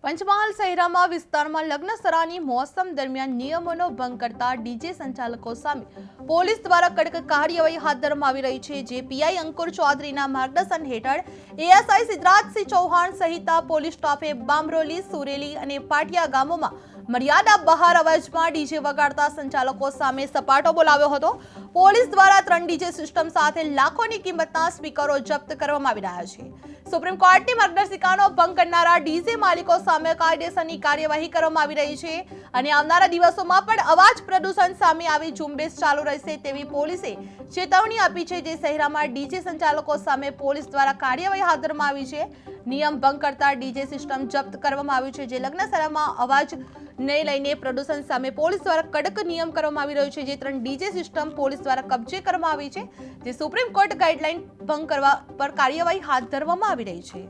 પંચમહાલ શહેરમાં વિસ્તારમાં લગ્નસરાની મોસમ દરમિયાન નિયમોનો ભંગ કરતા ડીજે સંચાલકો સામે પોલીસ દ્વારા કડક કાર્યવાહી હાથ ધરવામાં આવી રહી છે। જે પીઆઈ અંકુર ચૌધરીના માર્ગદર્શન હેઠળ એએસઆઈ સિદ્ધરાજસિંહ ચૌહાણ સહિત પોલીસ સ્ટાફે બામરોલી, સુરેલી અને પાટિયા ગામોમાં મર્યાદા બહાર અવાજમાં ડીજે વગાડતા સંચાલકો સામે સપાટો બોલાવ્યો હતો। પોલીસ દ્વારા 3 ડીજે સિસ્ટમ સાથે લાખોની કિંમતના સ્પીકરો જપ્ત કરવામાં આવી રહ્યા છે। સુપ્રીમ કોર્ટની માર્ગદર્શિકાનો ભંગ કરનારા ડીજે માલિકો સામે કાયદેસરની કાર્યવાહી કરવામાં આવી રહી છે અને આવનારા દિવસોમાં પણ અવાજ પ્રદૂષણ સામે આવી ઝુંબેશ ચાલુ રહેશે તેવી પોલીસે ચેતવણી આપી છે। જે શહેરમાં ડીજે સંચાલકો સામે પોલીસ દ્વારા કાર્યવાહી હાથ ધરવામાં આવી છે। નિયમ ભંગ કરતા ડીજે સિસ્ટમ જપ્ત કરવામાં આવ્યું છે। જે લગ્નસરામાં અવાજ ને લઈને પ્રદૂષણ સામે પોલીસ દ્વારા કડક નિયમ કરવામાં આવી રહ્યો છે। જે 3 ડીજે સિસ્ટમ પોલીસ દ્વારા કબજે કરવામાં આવી છે। જે સુપ્રીમ કોર્ટ ગાઈડલાઈન ભંગ કરવા પર કાર્યવાહી હાથ ધરવામાં આવી રહી છે।